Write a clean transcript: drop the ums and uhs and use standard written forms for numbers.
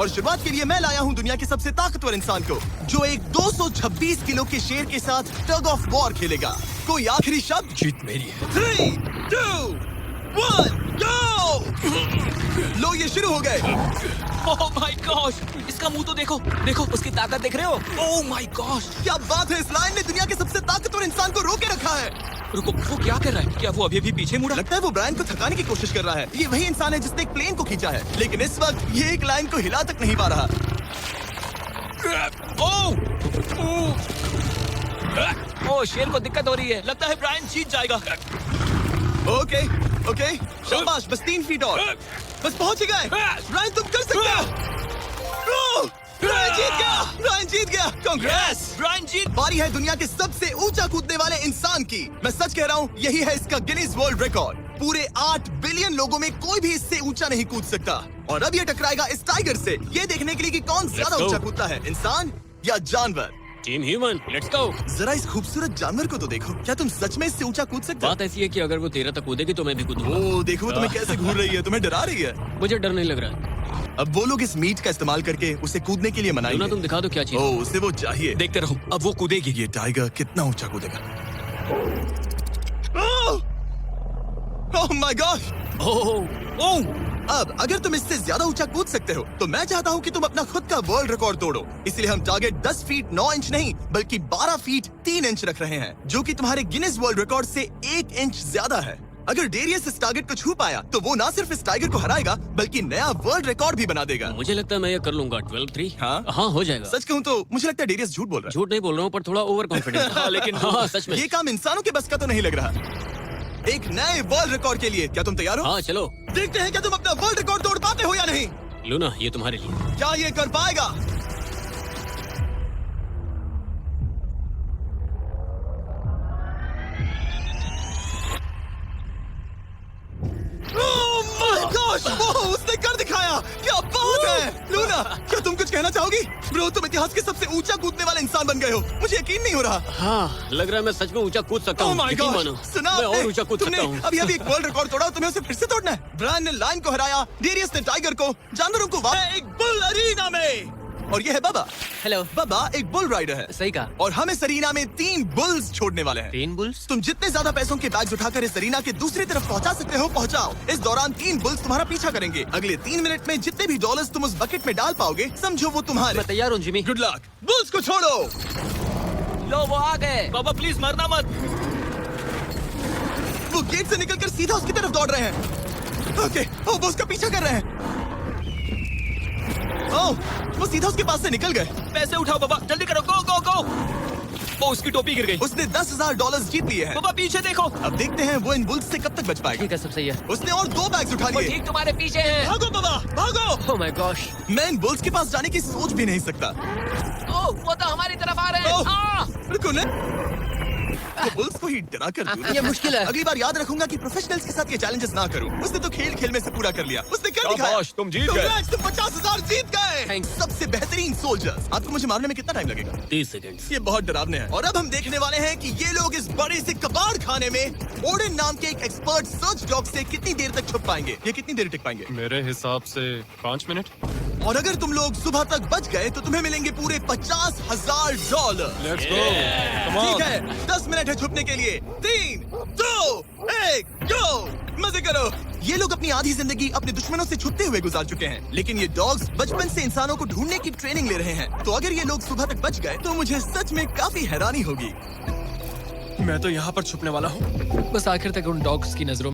और शुरुआत के लिए मैं लाया हूँ दुनिया के सबसे ताकतवर इंसान को, जो एक 226 किलो के शेर के साथ टग ऑफ वॉर खेलेगा। कोई आखिरी शब्द? जीत मेरी है। 3, 2, 1, गो! लो ये शुरू हो गए। ओह माय गॉश, इसका मुंह तो देखो, देखो उसकी ताकत देख रहे हो? ओह माय गॉश, क्या बात है, इस लाइन ने दुनिया के सबसे ताकतवर इंसान को रोके रखा है। रुको, वो क्या कर रहा है? क्या वो अभी भी पीछे मुड़ा? लगता है वो ब्रायन को थकाने की कोशिश कर रहा है। ये वही इंसान है जिसने एक प्लेन को खींचा है, लेकिन इस वक्त ये एक लाइन को हिला तक नहीं पा रहा। ओह, शेर को दिक्कत हो रही है। लगता है ब्रायन जीत जाएगा। ओके, ओके, शाबाश, बस 3 फीट और, बस पहुंच ही गए। ब्रायन तुम कर सकते हो। ब्रायन जीत गया, ब्रायन जीत गया। कांग्रेस, ब्रायन जीत। बारी है दुनिया के सबसे ऊंचा कूदने वाले इंसान की। मैं सच कह रहा हूँ, यही है इसका गिनीज वर्ल्ड रिकॉर्ड। पूरे 8 बिलियन लोगों में कोई भी इससे ऊंचा नहीं कूद सकता। और अब ये टकराएगा इस टाइगर से, ये देखने के लिए कि कौन ज्यादा ऊंचा कूदता है, इंसान या जानवर। Team human, let's go. जरा इस खूबसूरत जानवर को तो देखो। क्या तुम सच में इससे ऊंचा कूद सकते हो? बात ऐसी है कि अगर वो 13 तक कूदेगी तो मैं भी कूदूंगा। ओ देखो वो तुम्हें कैसे घूर रही है, तुम्हें डरा रही है। मुझे डर नहीं लग रहा है। अब वो लोग इस मीट का इस्तेमाल करके उसे कूदने के लिए लूना, मनाएंगे। तुम दिखा दो क्या चीज। ओ उसे वो चाहिए। देखते रहो, अब वो कूदेगी। ये टाइगर कितना ऊंचा कूदेगा। Oh my gosh. ओह, अब अगर तुम इससे ज्यादा ऊंचा कूद सकते हो तो मैं चाहता हूँ कि तुम अपना खुद का वर्ल्ड रिकॉर्ड तोड़ो। इसलिए हम टारगेट 10 फीट 9 इंच नहीं बल्कि 12 फीट 3 इंच रख रहे हैं, जो कि तुम्हारे गिनीज वर्ल्ड रिकॉर्ड से 1 इंच ज्यादा है। अगर डेरियस इस टारगेट को छू पाया तो वो ना सिर्फ इस टाइगर को हराएगा बल्कि नया वर्ल्ड रिकॉर्ड भी बना देगा। मुझे लगता है मैं ये कर लूंगा। 12-3। हाँ? हो जाएगा। सच कहूँ तो मुझे लगता है डेरियस झूठ बोल रहा झूठ नहीं बोल रहा हूँ, पर थोड़ा ओवर कॉन्फिडेंस। लेकिन हाँ, सच है। में। ये काम इंसानों के बस का तो नहीं लग रहा। एक नए वर्ल्ड रिकॉर्ड के लिए क्या तुम तैयार हो? हाँ, चलो। देखते हैं क्या तुम अपना वर्ल्ड रिकॉर्ड तोड़ पाते हो या नहीं। लूना, ये तुम्हारे लिए। क्या ये कर पाएगा? Oh my gosh! वो उसने कर दिखाया। क्या बात है लूना, क्या तुम कुछ कहना चाहोगी? ब्रो तुम इतिहास के सबसे ऊंचा कूदने वाले इंसान बन गए हो। मुझे यकीन नहीं हो रहा। हाँ, लग रहा है मैं सच में ऊंचा कूद सकता हूँ। Oh my यकीन gosh! मानो, सुना मैं आपने? और ऊंचा कूद तुमने सकता हूँ। अभी एक वर्ल्ड रिकॉर्ड तोड़ा, तुम्हें उसे फिर से तोड़ना है। ब्रायन ने लायन को हराया, डेरियस ने टाइगर को, जानवरों को एक बुल अरीना में। और ये है बाबा। हेलो। बाबा एक बुल राइडर है। सही कहा। और हम इस अरीना में 3 बुल्स छोड़ने वाले हैं। 3 बुल्स? तुम जितने ज्यादा पैसों के बैग्स उठाकर इस अरीना के दूसरी तरफ पहुंचा सकते हो पहुंचाओ। इस दौरान 3 बुल्स तुम्हारा पीछा करेंगे। अगले 3 मिनट में जितने भी डॉलर्स तुम उस बकेट में डाल पाओगे समझो वो तुम्हारे। मैं तैयार हूँ जिमी। Good luck. बुल्स को छोड़ो। लो, वो आ गए। बाबा प्लीज मरना मत। वो गेट से निकलकर सीधा उसकी तरफ दौड़ रहे हैं। ओके, वो उसका पीछा कर रहे हैं। ओह, वो सीधा उसके पास से निकल गए। पैसे उठाओ बाबा, जल्दी करो, गो गो गो। ओ, उसकी टोपी गिर गई। उसने 10,000 डॉलर्स जीत लिए हैं। बाबा पीछे देखो। अब देखते हैं वो इन बुल्स से कब तक बच पाएगा। ठीक है, सब सही है। उसने और 2 बैग्स उठा लिए। ठीक तुम्हारे पीछे है। भागो बाबा, भागो। Oh my gosh. मैं इन बुल्स के पास जाने की सोच भी नहीं सकता। ओह, वो तो हमारी तरफ आ रहे ओह, हैं। रुको ना। वो बुल्स को ही डरा कर दूं। ये मुश्किल है। अगली बार याद रखूंगा कि प्रोफेशनल्स के साथ ये चैलेंजेस ना करूं। उसने तो खेल खेल में से पूरा कर लिया। उसने कर दिखाया। शाबाश, तुम जीत गए। Congrats, तुम 50,000 जीत गए। Thanks. सबसे बेहतरीन सोल्जर्स। आपको मुझे मारने में कितना टाइम लगेगा? 30 सेकंड्स। ये बहुत डरावने हैं। और अब हम देखने वाले हैं कि ये लोग इस बड़े से कबाड़ खाने में ओडेन नाम के एक एक्सपर्ट सर्च डॉग से कितनी देर तक छुप पाएंगे। ये कितनी देर टिक पाएंगे? मेरे हिसाब से 5 मिनट। और अगर तुम लोग सुबह तक बच गए तो तुम्हें मिलेंगे पूरे $50,000। Let's go. Come on. ठीक है, 10 मिनट है छुपने के लिए। 3, 2, 1, गो! मजे करो। ये लोग अपनी आधी जिंदगी अपने दुश्मनों से छुपते हुए गुजार चुके हैं, लेकिन ये डॉग्स बचपन से इंसानों को ढूंढने की ट्रेनिंग ले रहे हैं। तो अगर ये लोग सुबह तक बच गए तो मुझे सच में काफी हैरानी होगी। मैं तो यहाँ पर छुपने वाला हूँ। बस आखिर तक उन डॉग्स की नजरों